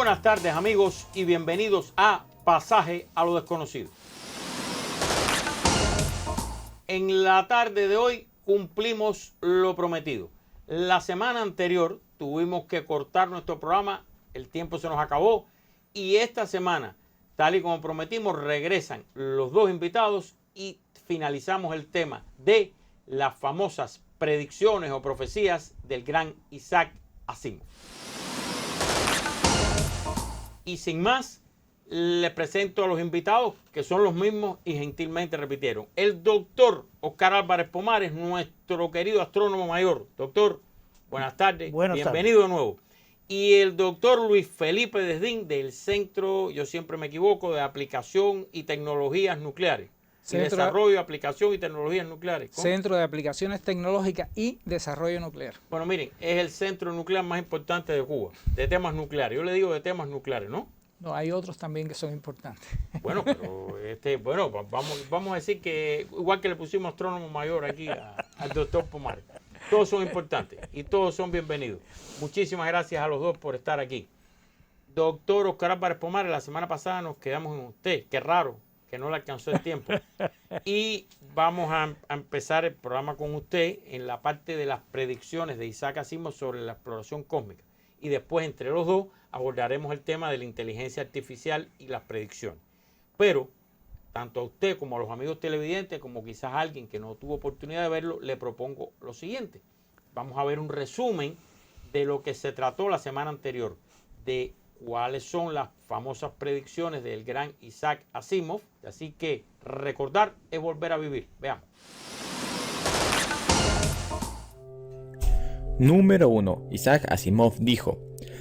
buenas tardes, amigos, y bienvenidos a Pasaje a lo Desconocido. En la tarde de hoy cumplimos lo prometido. La semana anterior tuvimos que cortar nuestro programa, el tiempo se nos acabó, y esta semana, tal y como prometimos, regresan los dos invitados y finalizamos el tema de las famosas predicciones o profecías del gran Isaac Asimov. Y sin más, les presento a los invitados, que son los mismos y gentilmente repitieron. El doctor Oscar Álvarez Pomares, nuestro querido astrónomo mayor. Doctor, buenas tardes. Bienvenido de nuevo. Y el doctor Luis Felipe Desdín, del Centro, yo siempre me equivoco, de Aplicación y Tecnologías Nucleares. Desarrollo, aplicación y tecnologías nucleares. ¿Cómo? Centro de Aplicaciones Tecnológicas y Desarrollo Nuclear. Bueno, miren, es el centro nuclear más importante de Cuba, de temas nucleares. Yo le digo de temas nucleares, ¿no? No, hay otros también que son importantes. Bueno, pero vamos a decir que igual que le pusimos astrónomo mayor aquí al doctor Pomares, todos son importantes y todos son bienvenidos. Muchísimas gracias a los dos por estar aquí. Doctor Oscar Álvarez Pomares, la semana pasada nos quedamos en usted, qué raro que no le alcanzó el tiempo. Y vamos a empezar el programa con usted en la parte de las predicciones de Isaac Asimov sobre la exploración cósmica. Y después, entre los dos, abordaremos el tema de la inteligencia artificial y las predicciones. Pero, tanto a usted como a los amigos televidentes, como quizás a alguien que no tuvo oportunidad de verlo, le propongo lo siguiente. Vamos a ver un resumen de lo que se trató la semana anterior, de cuáles son las famosas predicciones del gran Isaac Asimov. Así que recordar es volver a vivir. Veamos. Número 1. Isaac Asimov dijo: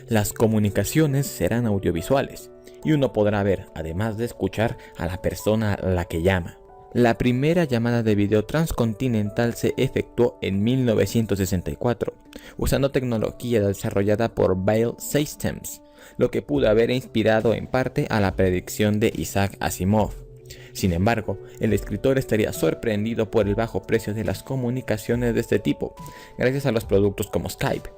las comunicaciones serán audiovisuales y uno podrá ver, además de escuchar, a la persona a la que llama. La primera llamada de video transcontinental se efectuó en 1964, usando tecnología desarrollada por Bell Systems, lo que pudo haber inspirado en parte a la predicción de Isaac Asimov. Sin embargo, el escritor estaría sorprendido por el bajo precio de las comunicaciones de este tipo, gracias a los productos como Skype.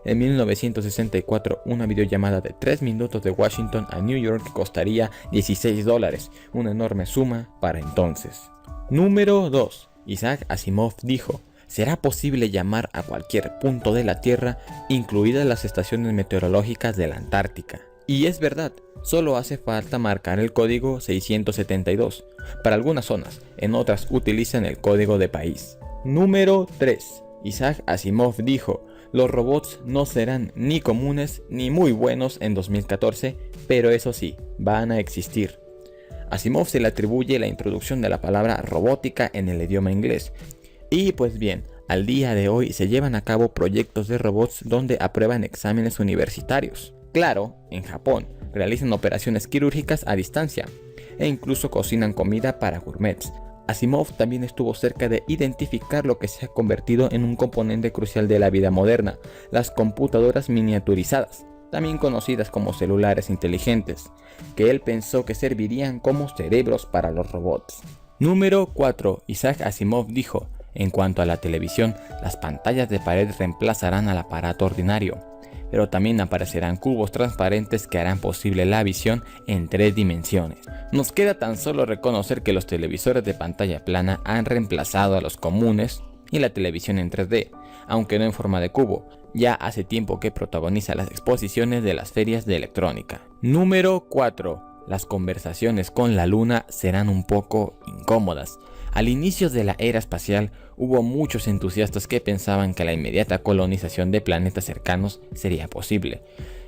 En 1964, una videollamada de 3 minutos de Washington a New York costaría $16, una enorme suma para entonces. Número 2. Isaac Asimov dijo: será posible llamar a cualquier punto de la Tierra, incluidas las estaciones meteorológicas de la Antártica. Y es verdad, solo hace falta marcar el código 672 para algunas zonas, en otras utilizan el código de país. Número 3. Isaac Asimov dijo: los robots no serán ni comunes ni muy buenos en 2014, pero eso sí, van a existir. Asimov se le atribuye la introducción de la palabra robótica en el idioma inglés. Y pues bien, al día de hoy se llevan a cabo proyectos de robots donde aprueban exámenes universitarios. Claro, en Japón, realizan operaciones quirúrgicas a distancia e incluso cocinan comida para gourmets. Asimov también estuvo cerca de identificar lo que se ha convertido en un componente crucial de la vida moderna, las computadoras miniaturizadas, también conocidas como celulares inteligentes, que él pensó que servirían como cerebros para los robots. Número 4. Isaac Asimov dijo: en cuanto a la televisión, las pantallas de pared reemplazarán al aparato ordinario, pero también aparecerán cubos transparentes que harán posible la visión en 3 dimensiones. Nos queda tan solo reconocer que los televisores de pantalla plana han reemplazado a los comunes y la televisión en 3D, aunque no en forma de cubo. Ya hace tiempo que protagoniza las exposiciones de las ferias de electrónica. Número 4. Las conversaciones con la luna serán un poco incómodas. Al inicio de la era espacial hubo muchos entusiastas que pensaban que la inmediata colonización de planetas cercanos sería posible.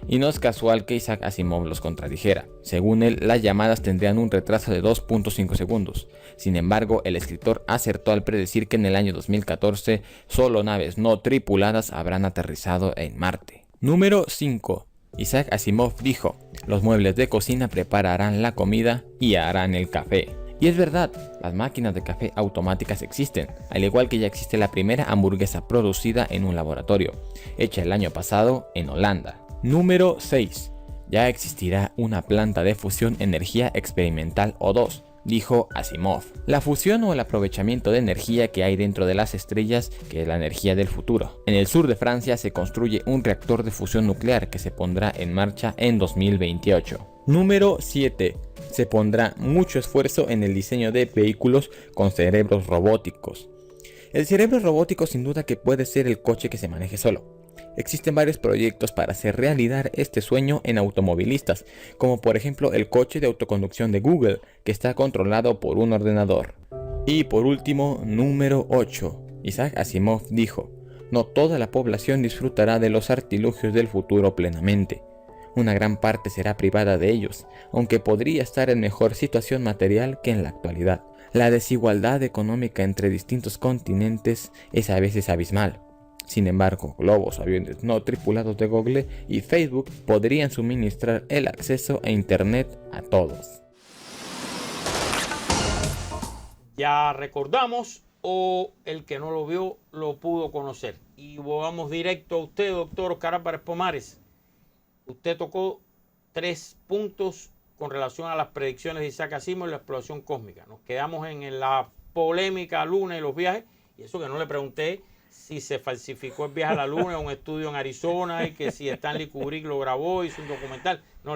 Y no es casual que Isaac Asimov los contradijera. Según él, las llamadas tendrían un retraso de 2.5 segundos. Sin embargo, el escritor acertó al predecir que en el año 2014 solo naves no tripuladas habrán aterrizado en Marte. Número 5. Isaac Asimov dijo: los muebles de cocina prepararán la comida y harán el café. Y es verdad, las máquinas de café automáticas existen, al igual que ya existe la primera hamburguesa producida en un laboratorio, hecha el año pasado en Holanda. Número 6. Ya existirá una planta de fusión energía experimental O2, dijo Asimov. La fusión o el aprovechamiento de energía que hay dentro de las estrellas, que es la energía del futuro. En el sur de Francia se construye un reactor de fusión nuclear que se pondrá en marcha en 2028. Número 7. Se pondrá mucho esfuerzo en el diseño de vehículos con cerebros robóticos. El cerebro robótico sin duda que puede ser el coche que se maneje solo. Existen varios proyectos para hacer realidad este sueño en automovilistas, como por ejemplo el coche de autoconducción de Google, que está controlado por un ordenador. Y por último, número 8. Isaac Asimov dijo: no toda la población disfrutará de los artilugios del futuro plenamente. Una gran parte será privada de ellos, aunque podría estar en mejor situación material que en la actualidad. La desigualdad económica entre distintos continentes es a veces abismal. Sin embargo, globos, aviones no tripulados de Google y Facebook podrían suministrar el acceso a Internet a todos. Ya recordamos, o el que no lo vio lo pudo conocer. Y vamos directo a usted, doctor Oscar Álvarez Pomares. Usted tocó 3 puntos con relación a las predicciones de Isaac Asimov y la exploración cósmica. Nos quedamos en la polémica Luna y los viajes, y eso que no le pregunté si se falsificó el viaje a la Luna, un estudio en Arizona, y que si Stanley Kubrick lo grabó, hizo un documental. No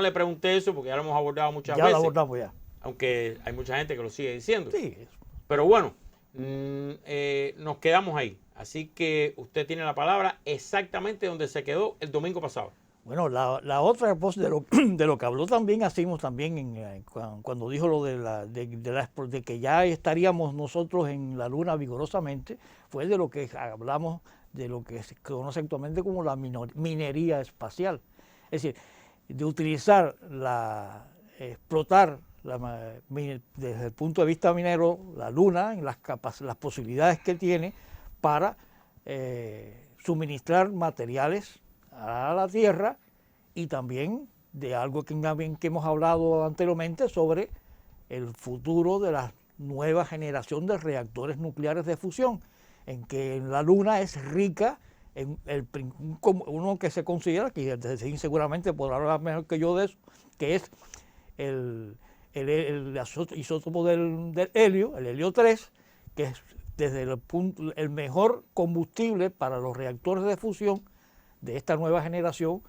le pregunté eso porque ya lo hemos abordado muchas veces. Ya lo abordamos ya. Aunque hay mucha gente que lo sigue diciendo. Sí. Pero bueno, nos quedamos ahí. Así que usted tiene la palabra exactamente donde se quedó el domingo pasado. Bueno, la otra cosa de lo que habló también Asimov también cuando dijo lo de que ya estaríamos nosotros en la Luna vigorosamente, fue de lo que hablamos de lo que se conoce actualmente como la minería espacial. Es decir, de utilizar explotar desde el punto de vista minero la Luna en las posibilidades que tiene para suministrar materiales a la Tierra, y también de algo que hemos hablado anteriormente sobre el futuro de la nueva generación de reactores nucleares de fusión, en que la Luna es rica en uno que se considera, que seguramente podrá hablar mejor que yo de eso, que es el isótopo del helio, el helio 3, que es desde el mejor combustible para los reactores de fusión de esta nueva generación.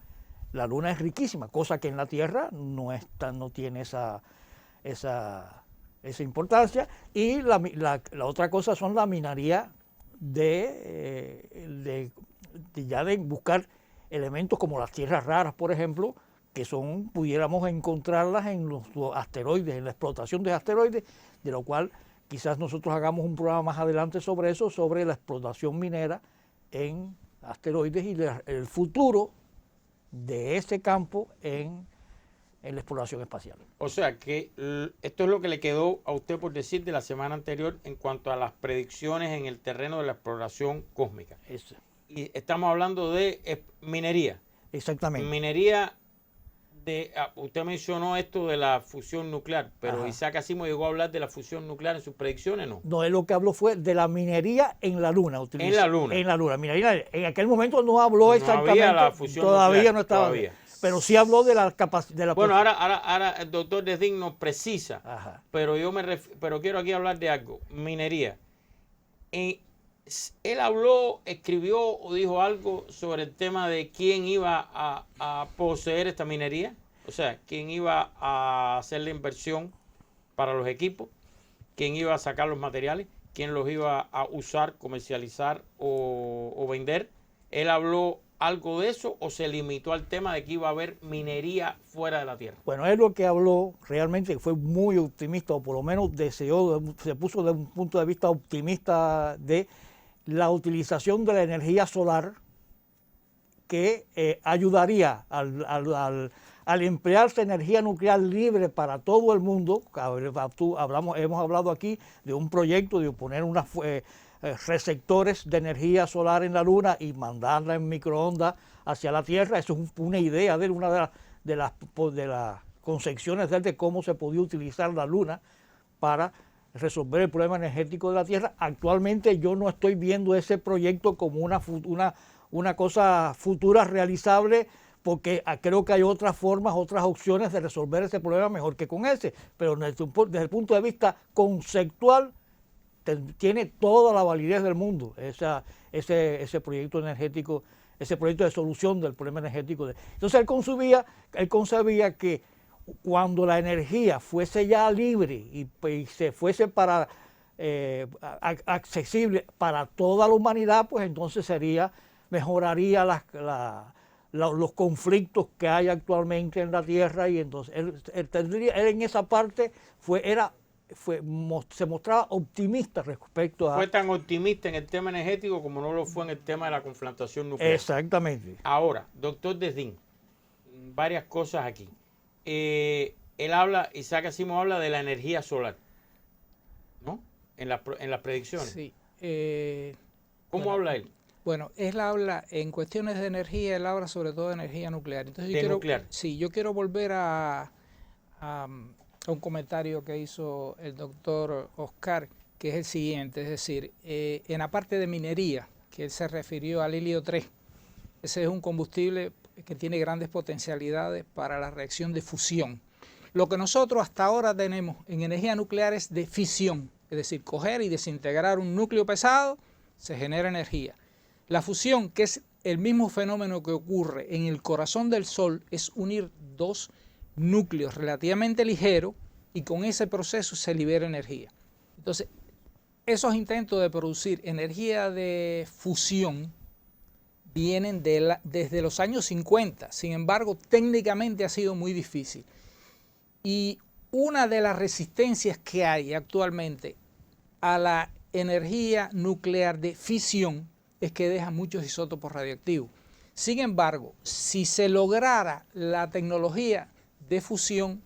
La Luna es riquísima, cosa que en la Tierra no tiene esa importancia. Y la otra cosa son la minería de buscar elementos como las tierras raras, por ejemplo, que pudiéramos encontrarlas en los asteroides, en la explotación de asteroides, de lo cual quizás nosotros hagamos un programa más adelante sobre eso, sobre la explotación minera en asteroides y el futuro de ese campo en la exploración espacial. O sea que esto es lo que le quedó a usted por decir de la semana anterior en cuanto a las predicciones en el terreno de la exploración cósmica. Eso. Y estamos hablando de minería. Exactamente. Minería usted mencionó esto de la fusión nuclear, pero Ajá. Isaac Asimov llegó a hablar de la fusión nuclear en sus predicciones, ¿no? No, él lo que habló fue de la minería en la Luna. En la Luna. En la Luna. Minería, en aquel momento no habló No había había la fusión todavía nuclear, no estaba. todavía. Pero sí habló de la capacidad. Bueno, ahora el doctor Desdin nos precisa, Ajá. pero pero quiero aquí hablar de algo. Minería. Él escribió o dijo algo sobre el tema de quién iba a poseer esta minería, o sea, quién iba a hacer la inversión para los equipos, quién iba a sacar los materiales, quién los iba a usar, comercializar o vender. Él habló algo de eso o se limitó al tema de que iba a haber minería fuera de la Tierra. Bueno, él lo que habló realmente fue muy optimista, o por lo menos se puso desde un punto de vista optimista de la utilización de la energía solar, que ayudaría al emplearse energía nuclear libre para todo el mundo. Hemos hablado aquí de un proyecto de poner unos receptores de energía solar en la Luna y mandarla en microondas hacia la Tierra. Eso es una idea de él, una de las concepciones de él de cómo se podía utilizar la Luna para resolver el problema energético de la Tierra. Actualmente yo no estoy viendo ese proyecto como una cosa futura realizable, porque creo que hay otras formas, otras opciones de resolver ese problema mejor que con ese, pero desde el punto de vista conceptual tiene toda la validez del mundo ese proyecto energético, ese proyecto de solución del problema energético. Entonces él concebía que cuando la energía fuese ya libre y se fuese para accesible para toda la humanidad, pues entonces mejoraría los conflictos que hay actualmente en la Tierra, y entonces él en esa parte se mostraba optimista respecto a... Fue tan optimista en el tema energético como no lo fue en el tema de la confrontación nuclear. Exactamente. Ahora, doctor Desdin, varias cosas aquí. Isaac Asimov habla de la energía solar, ¿no? En las predicciones. Sí. ¿Cómo habla él? Bueno, él habla, en cuestiones de energía, él habla sobre todo de energía nuclear. Entonces, nuclear. Sí, yo quiero volver a un comentario que hizo el doctor Oscar, que es el siguiente, es decir, en la parte de minería, que él se refirió al helio 3, ese es un combustible que tiene grandes potencialidades para la reacción de fusión. Lo que nosotros hasta ahora tenemos en energía nuclear es de fisión, es decir, coger y desintegrar un núcleo pesado, se genera energía. La fusión, que es el mismo fenómeno que ocurre en el corazón del Sol, es unir dos núcleos relativamente ligeros y con ese proceso se libera energía. Entonces, esos intentos de producir energía de fusión vienen desde los años 50, sin embargo, técnicamente ha sido muy difícil. Y una de las resistencias que hay actualmente a la energía nuclear de fisión es que deja muchos isótopos radioactivos. Sin embargo, si se lograra la tecnología de fusión,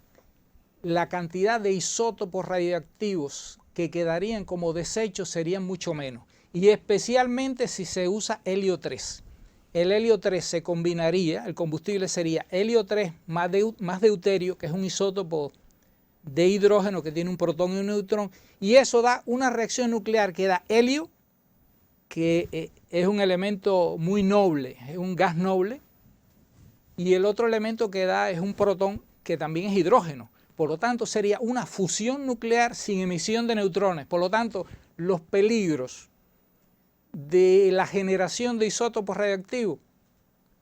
la cantidad de isótopos radioactivos que quedarían como desechos serían mucho menos, y especialmente si se usa helio 3. El helio 3 se combinaría, el combustible sería helio 3 más deuterio, que es un isótopo de hidrógeno que tiene un protón y un neutrón, y eso da una reacción nuclear que da helio, que es un elemento muy noble, es un gas noble, y el otro elemento que da es un protón que también es hidrógeno. Por lo tanto, sería una fusión nuclear sin emisión de neutrones. Por lo tanto, los peligros de la generación de isótopos radioactivos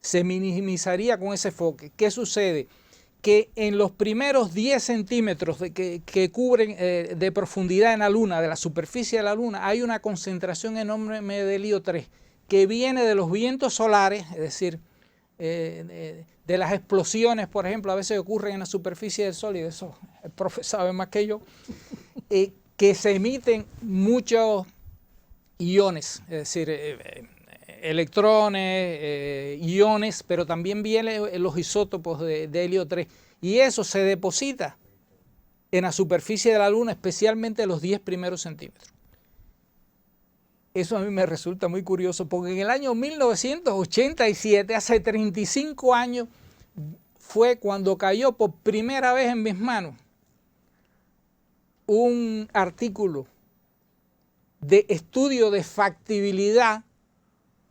se minimizaría con ese enfoque. ¿Qué sucede? Que en los primeros 10 centímetros que cubren de profundidad en la Luna, de la superficie de la Luna, hay una concentración enorme de helio 3 que viene de los vientos solares, es decir, de las explosiones, por ejemplo, a veces ocurren en la superficie del Sol, y de eso el profe sabe más que yo, que se emiten muchos iones, es decir, electrones, iones, pero también vienen los isótopos de helio 3, y eso se deposita en la superficie de la Luna, especialmente los 10 primeros centímetros. Eso a mí me resulta muy curioso, porque en el año 1987, hace 35 años, fue cuando cayó por primera vez en mis manos un artículo de estudio de factibilidad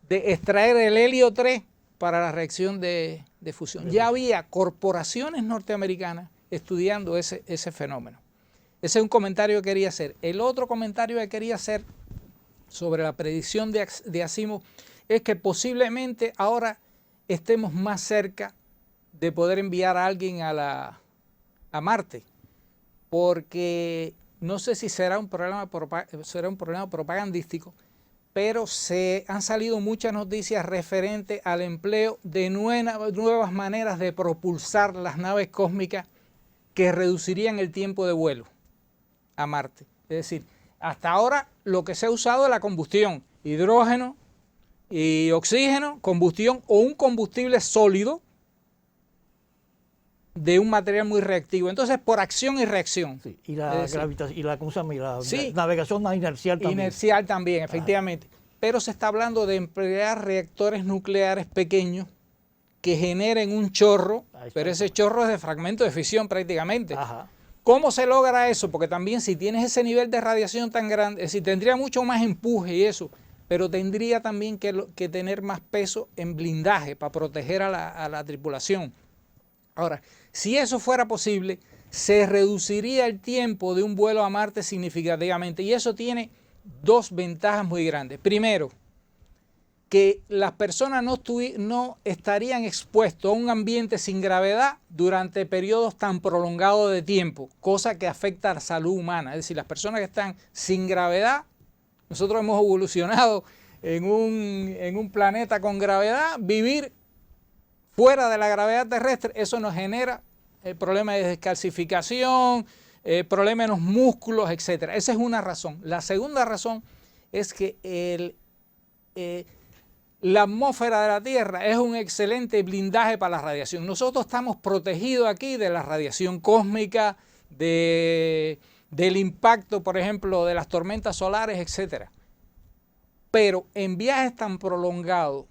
de extraer el helio 3 para la reacción de fusión. Ya había corporaciones norteamericanas estudiando ese fenómeno. Ese es un comentario que quería hacer. El otro comentario que quería hacer sobre la predicción de Asimov es que posiblemente ahora estemos más cerca de poder enviar a alguien a Marte, porque no sé si será un problema propagandístico, pero han salido muchas noticias referentes al empleo de nuevas maneras de propulsar las naves cósmicas que reducirían el tiempo de vuelo a Marte. Es decir, hasta ahora lo que se ha usado es la combustión, hidrógeno y oxígeno, combustión o un combustible sólido de un material muy reactivo. Entonces, por acción y reacción. Sí, y la gravitación, y la sí, navegación inercial también. Inercial también, efectivamente. Pero se está hablando de emplear reactores nucleares pequeños que generen un chorro, pero ese chorro es de fragmento de fisión prácticamente. Ajá. ¿Cómo se logra eso? Porque también si tienes ese nivel de radiación tan grande, si tendría mucho más empuje y eso, pero tendría también que tener más peso en blindaje para proteger a la tripulación. Ahora, si eso fuera posible, se reduciría el tiempo de un vuelo a Marte significativamente, y eso tiene dos ventajas muy grandes. Primero, que las personas no estarían expuestos a un ambiente sin gravedad durante periodos tan prolongados de tiempo, cosa que afecta a la salud humana. Es decir, las personas que están sin gravedad, nosotros hemos evolucionado en un planeta con gravedad, vivir fuera de la gravedad terrestre, eso nos genera problemas de descalcificación, problemas en los músculos, etc. Esa es una razón. La segunda razón es que la atmósfera de la Tierra es un excelente blindaje para la radiación. Nosotros estamos protegidos aquí de la radiación cósmica, del impacto, por ejemplo, de las tormentas solares, etc. Pero en viajes tan prolongados,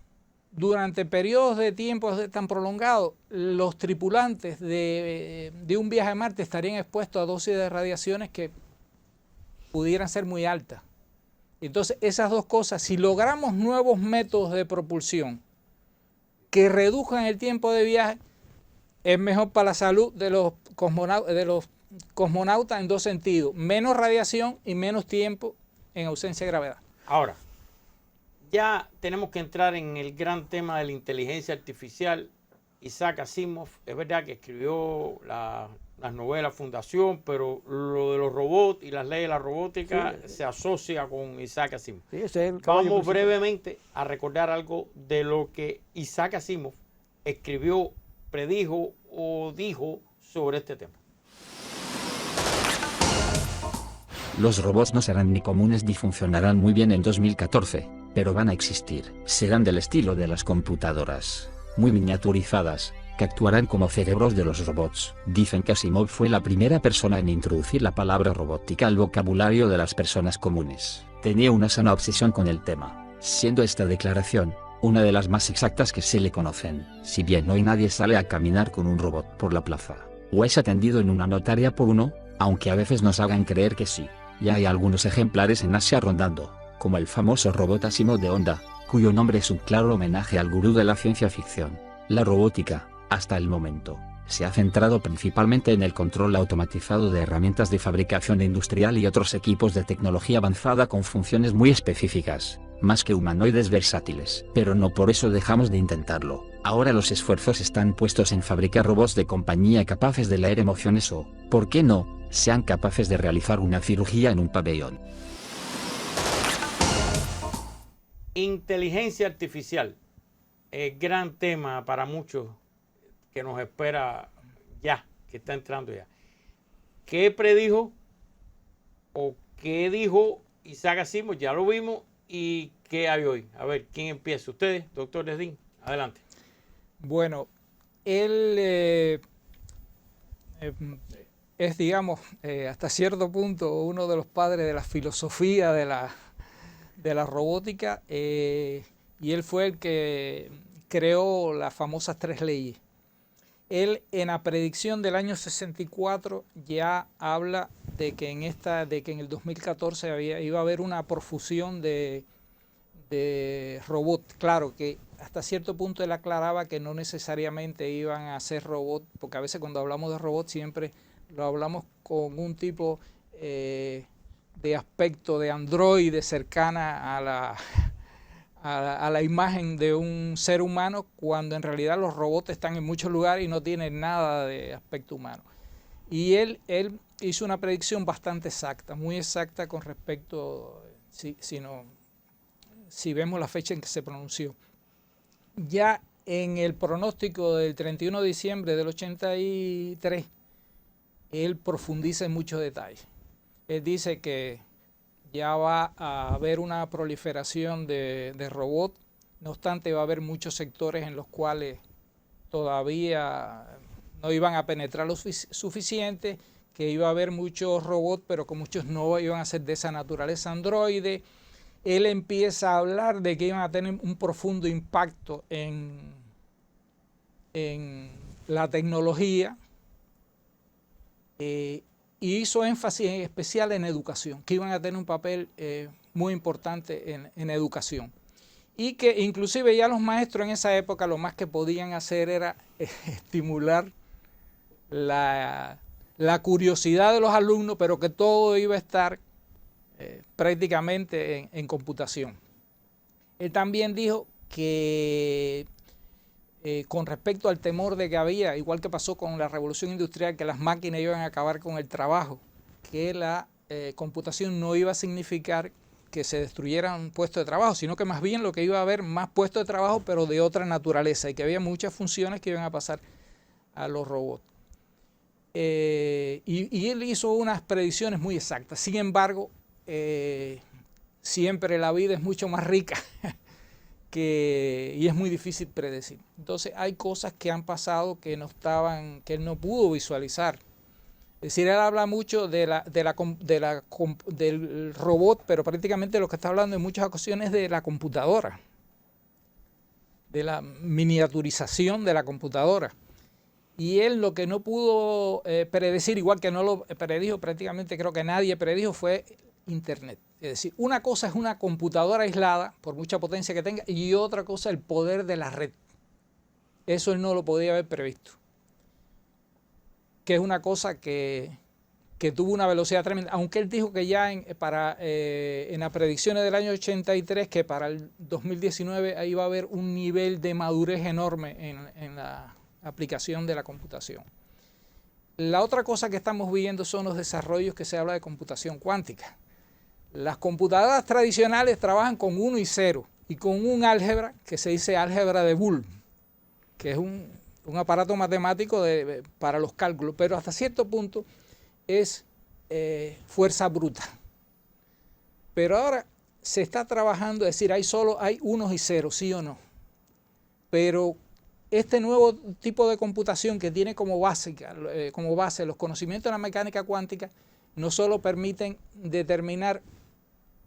durante periodos de tiempo tan prolongados, los tripulantes de un viaje a Marte estarían expuestos a dosis de radiaciones que pudieran ser muy altas. Entonces, esas dos cosas, si logramos nuevos métodos de propulsión que reduzcan el tiempo de viaje, es mejor para la salud de los cosmonautas en dos sentidos: menos radiación y menos tiempo en ausencia de gravedad. Ahora, ya tenemos que entrar en el gran tema de la inteligencia artificial. Isaac Asimov, es verdad que escribió las novelas Fundación, pero lo de los robots y las leyes de la robótica se asocia con Isaac Asimov. Sí, vamos brevemente a recordar algo de lo que Isaac Asimov escribió, predijo o dijo sobre este tema. Los robots no serán ni comunes ni funcionarán muy bien en 2014, pero van a existir. Serán del estilo de las computadoras, muy miniaturizadas, que actuarán como cerebros de los robots. Dicen que Asimov fue la primera persona en introducir la palabra robótica al vocabulario de las personas comunes. Tenía una sana obsesión con el tema, siendo esta declaración una de las más exactas que se le conocen. Si bien hoy nadie sale a caminar con un robot por la plaza, o es atendido en una notaria por uno, aunque a veces nos hagan creer que sí, ya hay algunos ejemplares en Asia rondando, como el famoso robot Asimov de Honda, cuyo nombre es un claro homenaje al gurú de la ciencia ficción. La robótica, hasta el momento, se ha centrado principalmente en el control automatizado de herramientas de fabricación industrial y otros equipos de tecnología avanzada con funciones muy específicas, más que humanoides versátiles. Pero no por eso dejamos de intentarlo. Ahora los esfuerzos están puestos en fabricar robots de compañía capaces de leer emociones o, ¿por qué no?, sean capaces de realizar una cirugía en un pabellón. Inteligencia artificial, gran tema para muchos que nos espera ya, que está entrando ya. ¿Qué predijo o qué dijo Isaac Asimov? Ya lo vimos. ¿Y qué hay hoy? A ver, ¿quién empieza? Ustedes, doctor Desdín, adelante. Bueno, él es, digamos, hasta cierto punto uno de los padres de la filosofía de la robótica, y él fue el que creó las famosas 3 leyes. Él, en la predicción del año 64, ya habla de que en el 2014 iba a haber una profusión de robots. Claro que hasta cierto punto él aclaraba que no necesariamente iban a ser robots, porque a veces cuando hablamos de robots siempre lo hablamos con un tipo de aspecto de androide cercana a la imagen de un ser humano, cuando en realidad los robots están en muchos lugares y no tienen nada de aspecto humano. Y él hizo una predicción bastante exacta, muy exacta con respecto, si vemos la fecha en que se pronunció. Ya en el pronóstico del 31 de diciembre del 83, él profundiza en muchos detalles. Él dice que ya va a haber una proliferación de robots, no obstante va a haber muchos sectores en los cuales todavía no iban a penetrar lo suficiente, que iba a haber muchos robots, pero que muchos no iban a ser de esa naturaleza androide. Él empieza a hablar de que iban a tener un profundo impacto en la tecnología, y y hizo énfasis en especial en educación, que iban a tener un papel muy importante en educación. Y que inclusive ya los maestros en esa época lo más que podían hacer era estimular la curiosidad de los alumnos, pero que todo iba a estar prácticamente en computación. Él también dijo que con respecto al temor de que había, igual que pasó con la revolución industrial, que las máquinas iban a acabar con el trabajo, que la computación no iba a significar que se destruyeran puestos de trabajo, sino que más bien lo que iba a haber más puestos de trabajo, pero de otra naturaleza, y que había muchas funciones que iban a pasar a los robots. Y él hizo unas predicciones muy exactas. Sin embargo, siempre la vida es mucho más rica y es muy difícil predecir. Entonces hay cosas que han pasado que él no pudo visualizar. Es decir, él habla mucho del robot, pero prácticamente lo que está hablando en muchas ocasiones de la computadora, de la miniaturización de la computadora. Y él lo que no pudo predecir, igual que no lo predijo prácticamente, creo que nadie predijo, fue Internet. Es decir, una cosa es una computadora aislada, por mucha potencia que tenga, y otra cosa el poder de la red. Eso él no lo podía haber previsto. Que es una cosa que tuvo una velocidad tremenda, aunque él dijo que ya en las predicciones del año 83, que para el 2019 ahí va a haber un nivel de madurez enorme en la aplicación de la computación. La otra cosa que estamos viendo son los desarrollos que se habla de computación cuántica. Las computadoras tradicionales trabajan con 1 y 0 y con un álgebra que se dice álgebra de Boole, que es un aparato matemático para los cálculos, pero hasta cierto punto es fuerza bruta. Pero ahora se está trabajando, es decir, hay unos y ceros, sí o no. Pero este nuevo tipo de computación que tiene como base los conocimientos de la mecánica cuántica, no solo permiten determinar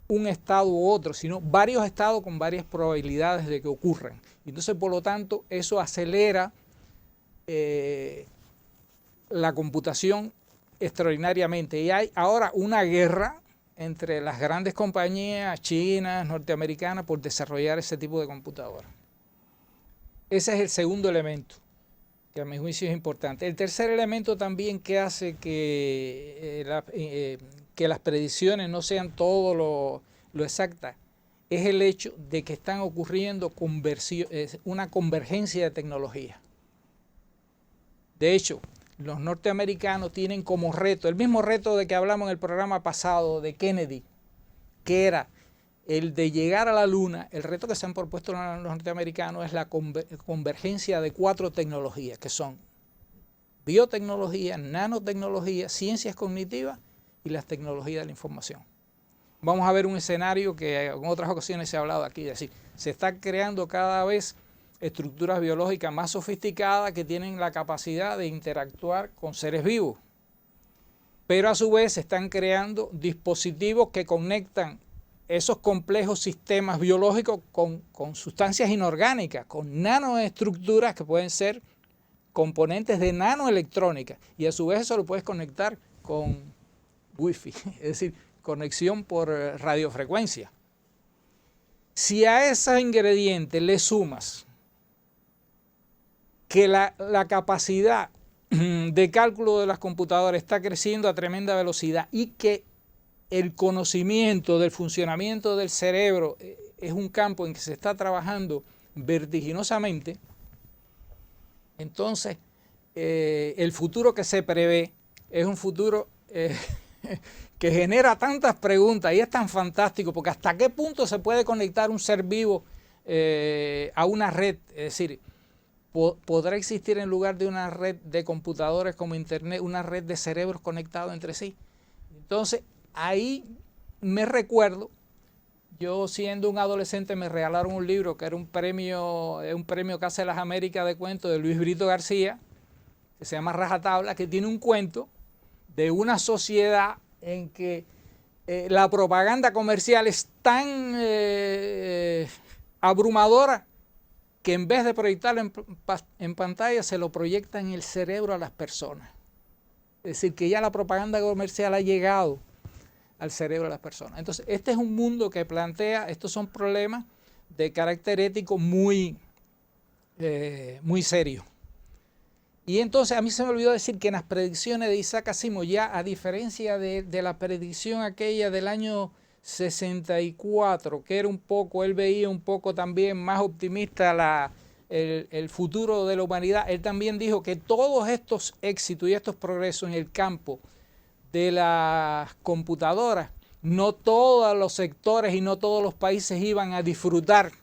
un estado u otro, sino varios estados con varias probabilidades de que ocurran. Entonces, por lo tanto, eso acelera la computación extraordinariamente. Y hay ahora una guerra entre las grandes compañías chinas, norteamericanas, por desarrollar ese tipo de computadoras. Ese es el segundo elemento, que a mi juicio es importante. El tercer elemento también que hace que las predicciones no sean todo lo exactas, es el hecho de que están ocurriendo una convergencia de tecnología. De hecho, los norteamericanos tienen como reto, el mismo reto de que hablamos en el programa pasado de Kennedy, que era el de llegar a la Luna. El reto que se han propuesto los norteamericanos es la convergencia de 4 tecnologías, que son biotecnología, nanotecnología, ciencias cognitivas y las tecnologías de la información. Vamos a ver un escenario que en otras ocasiones se ha hablado aquí, es decir, se está creando cada vez estructuras biológicas más sofisticadas que tienen la capacidad de interactuar con seres vivos. Pero a su vez se están creando dispositivos que conectan esos complejos sistemas biológicos con sustancias inorgánicas, con nanoestructuras que pueden ser componentes de nanoelectrónica. Y a su vez eso lo puedes conectar con Wi-Fi, es decir, conexión por radiofrecuencia. Si a esos ingredientes le sumas que la capacidad de cálculo de las computadoras está creciendo a tremenda velocidad y que el conocimiento del funcionamiento del cerebro es un campo en que se está trabajando vertiginosamente, entonces el futuro que se prevé es un futuro que genera tantas preguntas y es tan fantástico, porque hasta qué punto se puede conectar un ser vivo a una red, es decir, podrá existir en lugar de una red de computadores como Internet, una red de cerebros conectados entre sí. Entonces, ahí me recuerdo, yo siendo un adolescente me regalaron un libro que era un premio que hace las Américas de cuentos de Luis Brito García, que se llama Rajatabla, que tiene un cuento de una sociedad en que la propaganda comercial es tan abrumadora que en vez de proyectarlo en pantalla se lo proyecta en el cerebro a las personas. Es decir, que ya la propaganda comercial ha llegado al cerebro de las personas. Entonces, este es un mundo que plantea, estos son problemas de carácter ético muy serios. Y entonces a mí se me olvidó decir que en las predicciones de Isaac Asimov, ya a diferencia de la predicción aquella del año 64, que era un poco, él veía un poco también más optimista el futuro de la humanidad, él también dijo que todos estos éxitos y estos progresos en el campo de las computadoras, no todos los sectores y no todos los países iban a disfrutar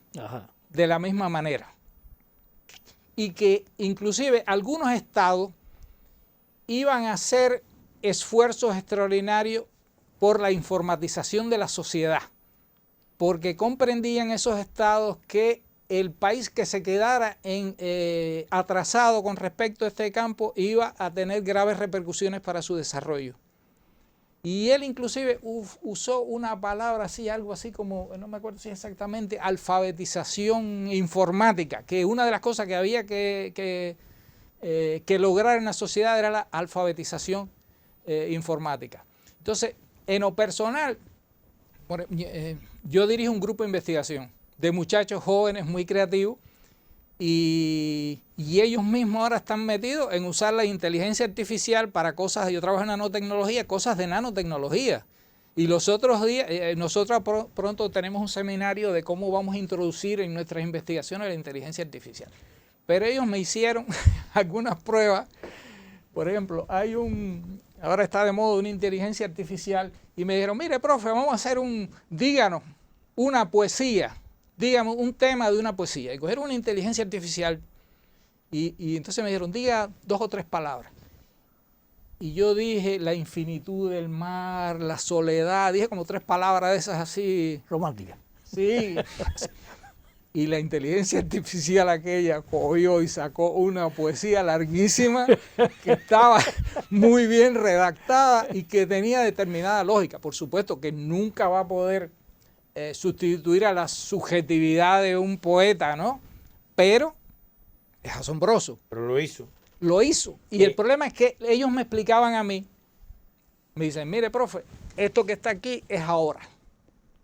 de la misma manera. Y que inclusive algunos estados iban a hacer esfuerzos extraordinarios por la informatización de la sociedad, porque comprendían esos estados que el país que se quedara atrasado con respecto a este campo iba a tener graves repercusiones para su desarrollo. Y él inclusive usó una palabra así, algo así como, no me acuerdo si exactamente, alfabetización informática, que una de las cosas que había que lograr en la sociedad era la alfabetización informática. Entonces, en lo personal, yo dirijo un grupo de investigación de muchachos jóvenes muy creativos y ellos mismos ahora están metidos en usar la inteligencia artificial para cosas, yo trabajo en nanotecnología, cosas de nanotecnología. Y los otros días, nosotros pronto tenemos un seminario de cómo vamos a introducir en nuestras investigaciones la inteligencia artificial. Pero ellos me hicieron algunas pruebas. Por ejemplo, ahora está de moda una inteligencia artificial y me dijeron, mire, profe, vamos a hacer díganos una poesía, dígame un tema de una poesía. Y cogieron una inteligencia artificial y entonces me dijeron, diga 2 o 3 palabras. Y yo dije la infinitud del mar, la soledad, dije como 3 palabras de esas así. Románticas. Sí. Y la inteligencia artificial aquella cogió y sacó una poesía larguísima que estaba muy bien redactada y que tenía determinada lógica. Por supuesto que nunca va a poder sustituir a la subjetividad de un poeta, ¿no? Pero es asombroso. Pero lo hizo. Lo hizo. Y el problema es que ellos me explicaban a mí, me dicen, mire, profe, esto que está aquí es ahora.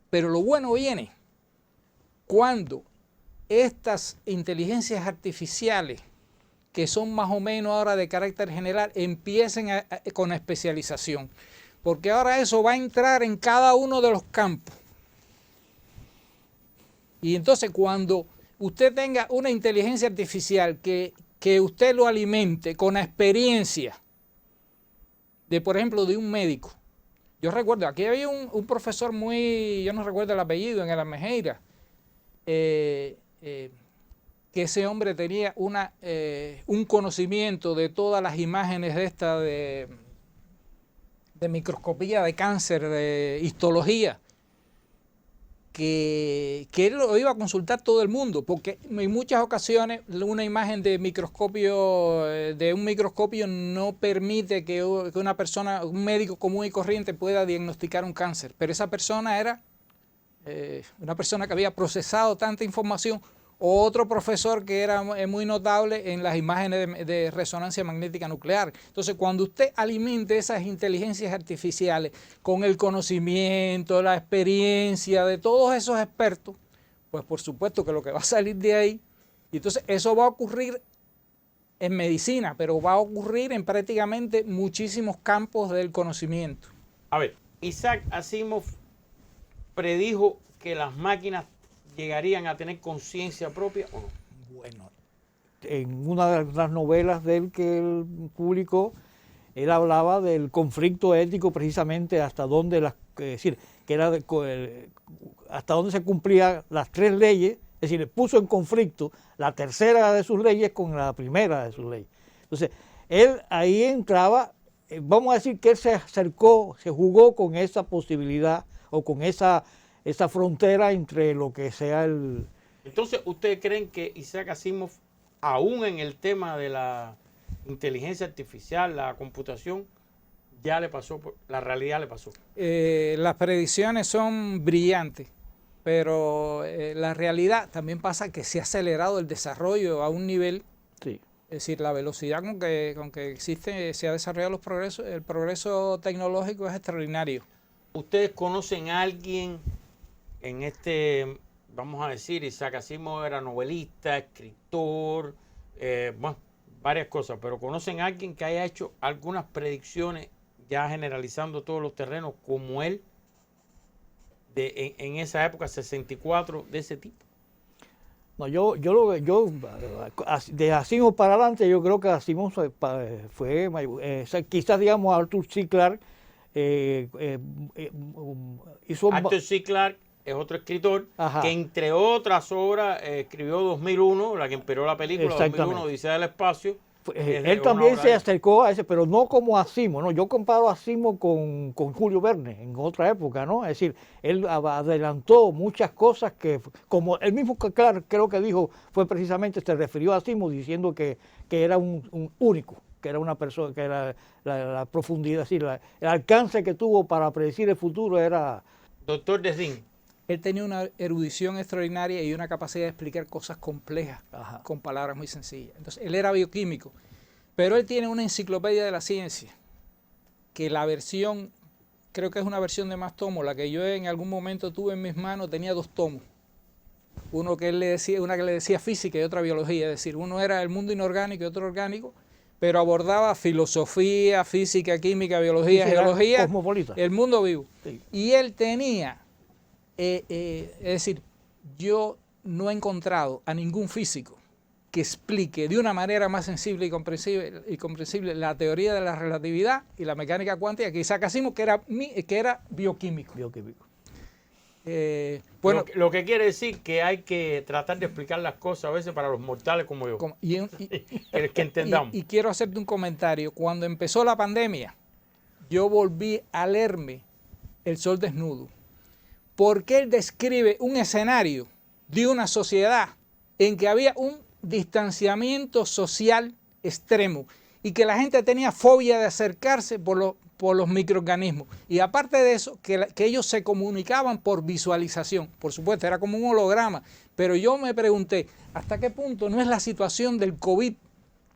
Pero lo bueno viene cuando estas inteligencias artificiales, que son más o menos ahora de carácter general, empiecen con especialización. Porque ahora eso va a entrar en cada uno de los campos. Y entonces cuando usted tenga una inteligencia artificial que usted lo alimente con la experiencia de, por ejemplo, de un médico. Yo recuerdo, aquí había un profesor yo no recuerdo el apellido, en el Almejeira, que ese hombre tenía un conocimiento de todas las imágenes de microscopía de cáncer, de histología, que él lo iba a consultar todo el mundo, porque en muchas ocasiones una imagen de un microscopio no permite que una persona, un médico común y corriente pueda diagnosticar un cáncer, pero esa persona era una persona que había procesado tanta información. Otro profesor que era muy notable en las imágenes de resonancia magnética nuclear. Entonces, cuando usted alimente esas inteligencias artificiales con el conocimiento, la experiencia de todos esos expertos, pues por supuesto que lo que va a salir de ahí, y entonces eso va a ocurrir en medicina, pero va a ocurrir en prácticamente muchísimos campos del conocimiento. A ver, Isaac Asimov predijo que las máquinas llegarían a tener conciencia propia o no. Bueno, en una de las novelas de él que él publicó, él hablaba del conflicto ético precisamente hasta dónde hasta dónde se cumplían las 3 leyes, es decir, puso en conflicto la tercera de sus leyes con la primera de sus leyes. Entonces, él ahí entraba, vamos a decir que él se acercó, se jugó con esa posibilidad o con esa frontera entre lo que sea el... Entonces, ¿ustedes creen que Isaac Asimov, aún en el tema de la inteligencia artificial, la computación, ya le pasó, la realidad le pasó? Las predicciones son brillantes, pero la realidad también pasa que se ha acelerado el desarrollo a un nivel Es decir, la velocidad con que existe, se ha desarrollado el progreso tecnológico es extraordinario. ¿Ustedes conocen a alguien en vamos a decir, Isaac Asimov era novelista, escritor, bueno, varias cosas, pero conocen a alguien que haya hecho algunas predicciones, ya generalizando todos los terrenos, como él, en esa época, 64, de ese tipo? No, de Asimov para adelante, yo creo que Asimov fue quizás, digamos, Arthur C. Clarke hizo... Arthur C. Clarke es otro escritor, Ajá, que entre otras obras escribió 2001, la que inspiró la película, 2001, Odisea del Espacio. Él también se acercó a ese, pero no como Asimov, ¿no? Yo comparo a Asimov con Julio Verne en otra época, ¿no? Es decir, él adelantó muchas cosas que, como él mismo, claro, creo que dijo, fue precisamente, se refirió a Asimov diciendo que era un único, que era una persona, que era la profundidad, es decir, el alcance que tuvo para predecir el futuro era... Doctor Desdin. Él tenía una erudición extraordinaria y una capacidad de explicar cosas complejas, Ajá, con palabras muy sencillas. Entonces, él era bioquímico, pero él tiene una enciclopedia de la ciencia, que la versión, creo que es una versión de más tomos, la que yo en algún momento tuve en mis manos tenía 2 tomos. Una que le decía física y otra biología, es decir, uno era el mundo inorgánico y otro orgánico, pero abordaba filosofía, física, química, biología, geología, cosmopolita, el mundo vivo. Sí. Y él tenía... es decir, yo no he encontrado a ningún físico que explique de una manera más sensible y comprensible la teoría de la relatividad y la mecánica cuántica que Isaac Asimov, que era bioquímico. Bueno, lo que quiere decir que hay que tratar de explicar las cosas a veces para los mortales como yo. Que entendamos. Y quiero hacerte un comentario. Cuando empezó la pandemia, yo volví a leerme El Sol Desnudo, porque él describe un escenario de una sociedad en que había un distanciamiento social extremo y que la gente tenía fobia de acercarse por los microorganismos. Y aparte de eso, que ellos se comunicaban por visualización. Por supuesto, era como un holograma. Pero yo me pregunté, ¿hasta qué punto no es la situación del COVID,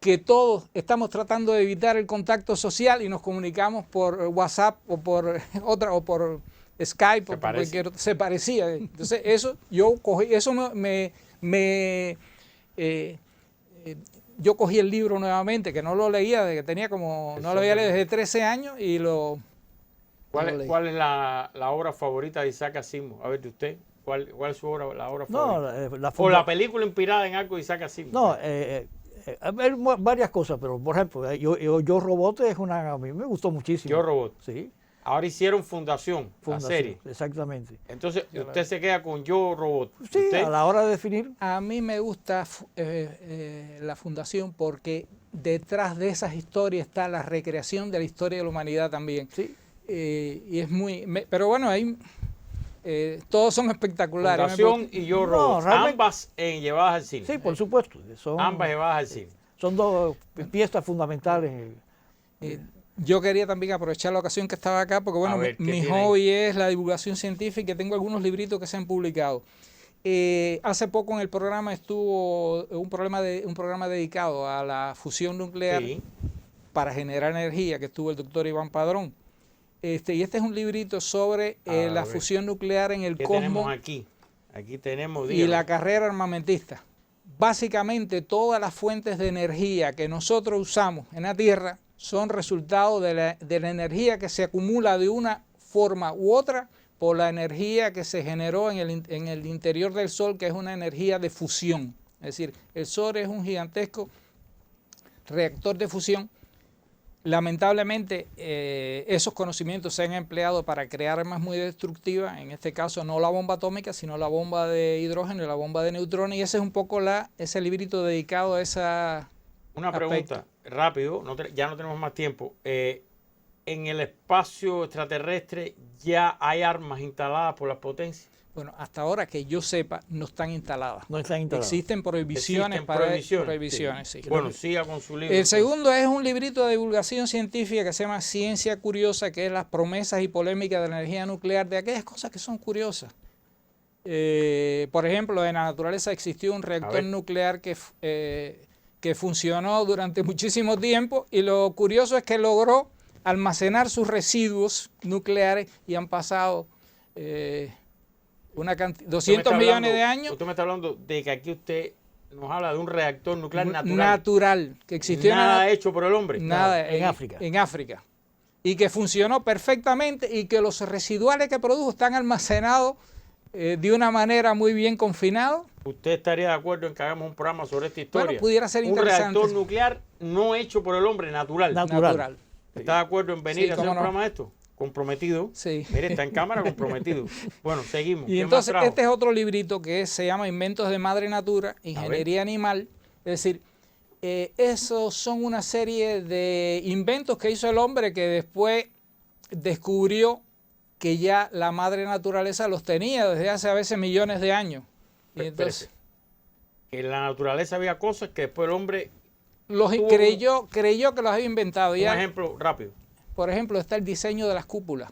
que todos estamos tratando de evitar el contacto social y nos comunicamos por WhatsApp o por Skype, se parecía? Entonces eso yo cogí, yo cogí el libro nuevamente, que no lo leía desde que tenía no lo había leído desde 13 años y lo... ¿Cuál es la obra favorita de Isaac Asimov? A ver, de usted, ¿cuál es su obra, la obra favorita? O la película inspirada en algo de Isaac Asimov. No, varias cosas, pero por ejemplo, Yo Robot a mí me gustó muchísimo. Yo Robot. Sí. Ahora hicieron Fundación, la serie. Exactamente. Entonces, usted se queda con Yo Robot. Sí, ¿Usted? A la hora de definir. A mí me gusta la Fundación porque detrás de esas historias está la recreación de la historia de la humanidad también. Sí. Y es pero bueno, todos son espectaculares. Fundación y Yo Robot. Ambas llevadas al cine. Sí, por supuesto. Ambas llevadas al cine. Son 2 piezas fundamentales. Yo quería también aprovechar la ocasión que estaba acá, porque bueno, mi hobby es la divulgación científica y tengo algunos libritos que se han publicado. Hace poco en el programa estuvo un programa dedicado a la fusión nuclear para generar energía, que estuvo el doctor Iván Padrón. Y este es un librito sobre la fusión nuclear en el cosmos. Tenemos aquí? Aquí tenemos... Y la carrera armamentista. Básicamente todas las fuentes de energía que nosotros usamos en la Tierra son resultado de la energía que se acumula de una forma u otra por la energía que se generó en el interior del Sol, que es una energía de fusión. Es decir, el Sol es un gigantesco reactor de fusión. Lamentablemente, esos conocimientos se han empleado para crear armas muy destructivas, en este caso no la bomba atómica, sino la bomba de hidrógeno y la bomba de neutrones, y ese es un poco ese librito dedicado a esa... Una pregunta, rápido, ya no tenemos más tiempo. ¿En el espacio extraterrestre ya hay armas instaladas por las potencias? Bueno, hasta ahora que yo sepa, no están instaladas. No están instaladas. Existen prohibiciones prohibiciones, sí. Bueno, siga con su libro. El segundo es un librito de divulgación científica que se llama Ciencia Curiosa, que es las promesas y polémicas de la energía nuclear, de aquellas cosas que son curiosas. Por ejemplo, en la naturaleza existió un reactor nuclear que que funcionó durante muchísimo tiempo y lo curioso es que logró almacenar sus residuos nucleares y han pasado 200 millones de años. Usted me está hablando de que aquí usted nos habla de un reactor nuclear natural. Natural, que existió nada hecho por el hombre. Nada, en África. En África. Y que funcionó perfectamente y que los residuales que produjo están almacenados de una manera muy bien confinada. ¿Usted estaría de acuerdo en que hagamos un programa sobre esta historia? Bueno, pudiera ser un interesante. reactor nuclear no hecho por el hombre, natural. Natural. ¿Está de acuerdo en venir a hacer un programa de esto? Comprometido. Sí. Mire, está en cámara comprometido. Bueno, seguimos. Y entonces este es otro librito que se llama Inventos de Madre Natura, Ingeniería Animal. Es decir, esos son una serie de inventos que hizo el hombre que después descubrió que ya la madre naturaleza los tenía desde hace a veces millones de años. Y entonces, en la naturaleza había cosas que después el hombre creyó que los había inventado. Un ejemplo rápido. Por ejemplo, está el diseño de las cúpulas.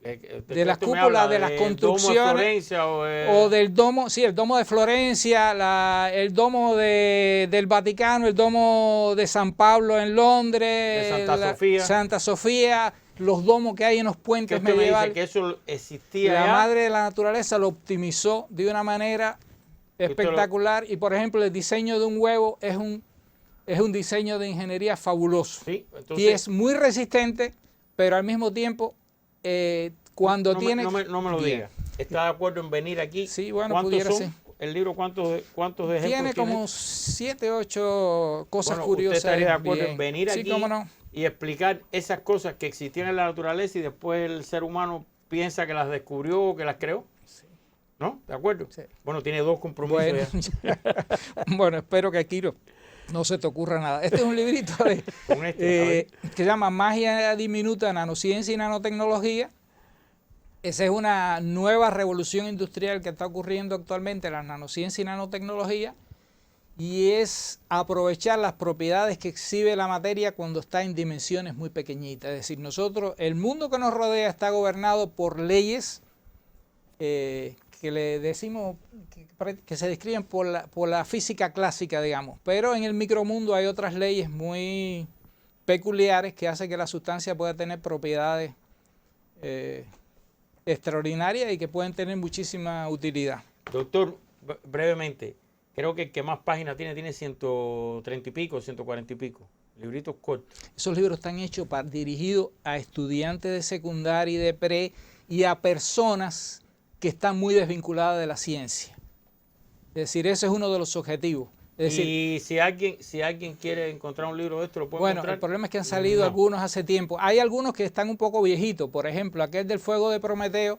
De las cúpulas, de las construcciones, o del domo, sí, el domo de Florencia, el domo del Vaticano, el domo de San Pablo en Londres, de Santa Sofía, los domos que hay en los puentes medievales. Que eso existía la ya. madre de la naturaleza lo optimizó de una manera espectacular y por ejemplo el diseño de un huevo es un diseño de ingeniería fabuloso. Sí, entonces, y es muy resistente, pero al mismo tiempo cuando no tiene... No me lo diga. ¿Está de acuerdo en venir aquí? Sí, bueno, ¿Cuántos pudiera son? ser. ¿El libro cuántos ejemplos tiene? Como 7, 8 cosas curiosas. ¿Usted estaría de acuerdo en venir aquí cómo no, y explicar esas cosas que existían en la naturaleza y después el ser humano piensa que las descubrió o que las creó? Sí. ¿No? ¿De acuerdo? Sí. Bueno, tiene 2 compromisos ya. Bueno, espero que aquí no se te ocurra nada. Este es un librito que se llama Magia Diminuta, Nanociencia y Nanotecnología. Esa es una nueva revolución industrial que está ocurriendo actualmente, la nanociencia y nanotecnología, y es aprovechar las propiedades que exhibe la materia cuando está en dimensiones muy pequeñitas. Es decir, el mundo que nos rodea está gobernado por leyes que le decimos que se describen por la física clásica, digamos, pero en el micromundo hay otras leyes muy peculiares que hacen que la sustancia pueda tener propiedades extraordinarias y que pueden tener muchísima utilidad. Doctor, brevemente, creo que el que más páginas tiene 130 y pico, 140 y pico, libritos cortos. Esos libros están hechos dirigidos a estudiantes de secundaria y de pre y a personas que están muy desvinculadas de la ciencia. Es decir, ese es uno de los objetivos. Es decir, y si alguien quiere encontrar un libro de esto, ¿lo puede encontrar? Bueno, el problema es que han salido algunos hace tiempo. Hay algunos que están un poco viejitos. Por ejemplo, aquel del fuego de Prometeo,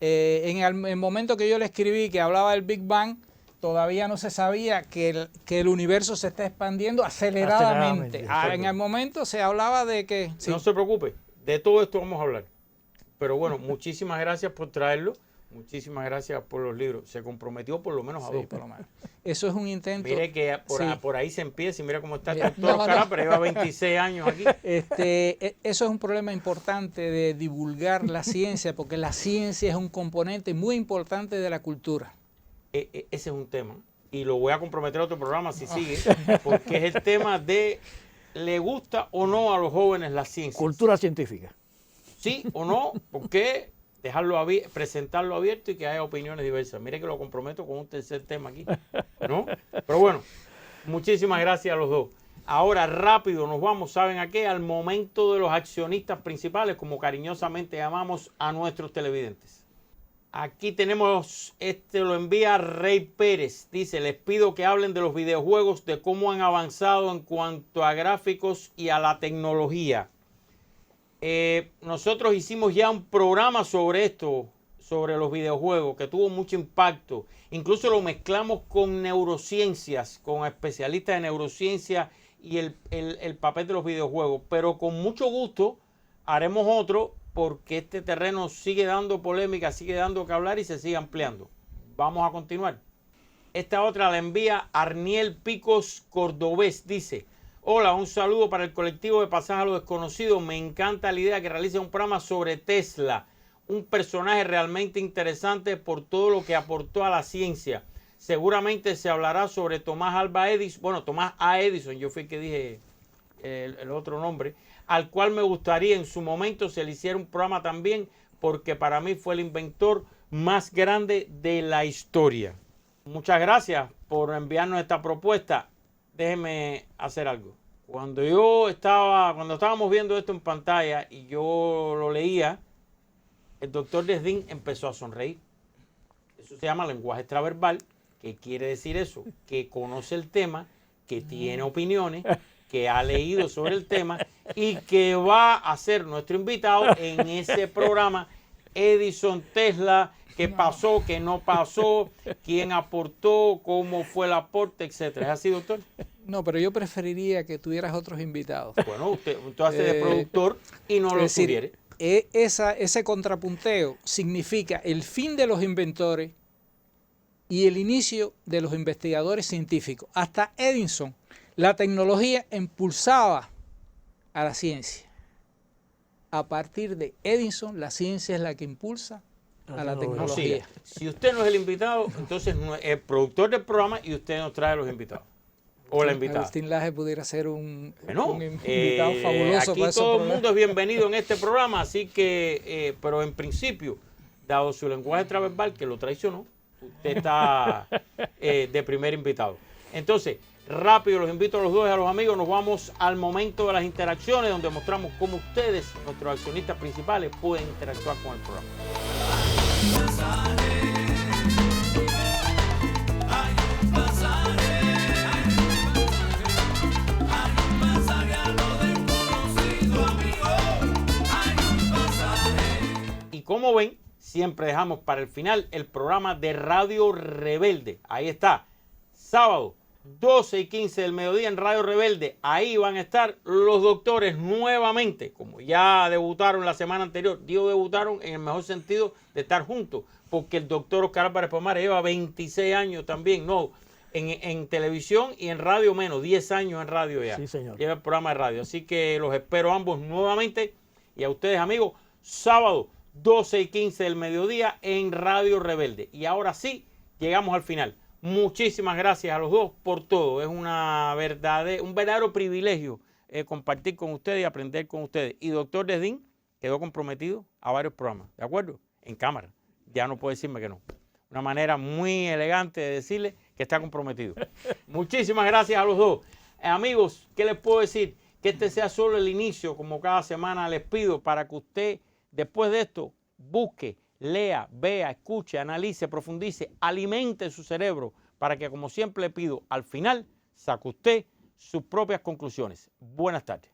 en el momento que yo le escribí, que hablaba del Big Bang, todavía no se sabía que el universo se está expandiendo aceleradamente. En el momento se hablaba de que... Sí. No se preocupe, de todo esto vamos a hablar. Pero bueno, muchísimas gracias por traerlo. Muchísimas gracias por los libros. Se comprometió por lo menos a 2. Por lo menos. Eso es un intento. Mire que por ahí se empieza y mira cómo está el doctor Oscar, pero lleva 26 años aquí. Eso es un problema importante de divulgar la ciencia, porque la ciencia es un componente muy importante de la cultura. Ese es un tema. Y lo voy a comprometer a otro programa si sigue, porque es el tema de ¿le gusta o no a los jóvenes la ciencia? Cultura científica. ¿Sí o no? ¿Por qué? Presentarlo abierto y que haya opiniones diversas. Mire que lo comprometo con un tercer tema aquí, ¿no? Pero bueno, muchísimas gracias a los dos. Ahora rápido nos vamos, ¿saben a qué? Al momento de los accionistas principales, como cariñosamente llamamos a nuestros televidentes. Aquí tenemos, lo envía Rey Pérez. Dice, les pido que hablen de los videojuegos, de cómo han avanzado en cuanto a gráficos y a la tecnología. Nosotros hicimos ya un programa sobre esto, sobre los videojuegos, que tuvo mucho impacto. Incluso lo mezclamos con neurociencias, con especialistas de neurociencia y el papel de los videojuegos. Pero con mucho gusto haremos otro, porque este terreno sigue dando polémica, sigue dando que hablar y se sigue ampliando. Vamos a continuar. Esta otra la envía Arniel Picos Cordobés. Dice, hola, un saludo para el colectivo de Pasaje a lo Desconocido. Me encanta la idea que realice un programa sobre Tesla. Un personaje realmente interesante por todo lo que aportó a la ciencia. Seguramente se hablará sobre Tomás Alva Edison, bueno, Tomás A. Edison, yo fui el que dije el otro nombre, al cual me gustaría en su momento se le hiciera un programa también, porque para mí fue el inventor más grande de la historia. Muchas gracias por enviarnos esta propuesta. Déjeme hacer algo. Cuando estábamos viendo esto en pantalla y yo lo leía, el doctor Desdin empezó a sonreír. Eso se llama lenguaje extraverbal. ¿Qué quiere decir eso? Que conoce el tema, que tiene opiniones, que ha leído sobre el tema y que va a ser nuestro invitado en ese programa Edison, Tesla, qué pasó, qué no pasó, quién aportó, cómo fue el aporte, etcétera. ¿Es así, doctor? No, pero yo preferiría que tuvieras otros invitados. Bueno, usted hace de productor y no lo sugiere. Ese contrapunteo significa el fin de los inventores y el inicio de los investigadores científicos. Hasta Edison, la tecnología impulsaba a la ciencia. A partir de Edison, la ciencia es la que impulsa a la tecnología. Si usted no es el invitado, entonces no es el productor del programa y usted nos trae a los invitados. O la invitada. Agustín Laje pudiera ser un invitado fabuloso. Aquí para todo el mundo es bienvenido en este programa, así que, pero en principio, dado su lenguaje extraverbal que lo traicionó, usted está de primer invitado. Entonces, rápido, los invito a los dos y a los amigos, nos vamos al momento de las interacciones, donde mostramos cómo ustedes, nuestros accionistas principales, pueden interactuar con el programa. Y como ven, siempre dejamos para el final el programa de Radio Rebelde. Ahí está, sábado, 12 y 15 del mediodía en Radio Rebelde. Ahí van a estar los doctores nuevamente, como ya debutaron la semana anterior. Digo, debutaron en el mejor sentido de estar juntos, porque el doctor Oscar Álvarez Pomares lleva 26 años también, en televisión y en radio menos, 10 años en radio ya. Sí, señor. Lleva el programa de radio. Así que los espero ambos nuevamente. Y a ustedes, amigos, sábado, 12 y 15 del mediodía en Radio Rebelde. Y ahora sí, llegamos al final. Muchísimas gracias a los dos por todo. Es un verdadero privilegio compartir con ustedes y aprender con ustedes. Y doctor Desdin quedó comprometido a varios programas, ¿de acuerdo? En cámara. Ya no puede decirme que no. Una manera muy elegante de decirle que está comprometido. Muchísimas gracias a los dos. Amigos, ¿qué les puedo decir? Que este sea solo el inicio, como cada semana les pido, para que usted, después de esto, busque, lea, vea, escuche, analice, profundice, alimente su cerebro para que, como siempre le pido, al final saque usted sus propias conclusiones. Buenas tardes.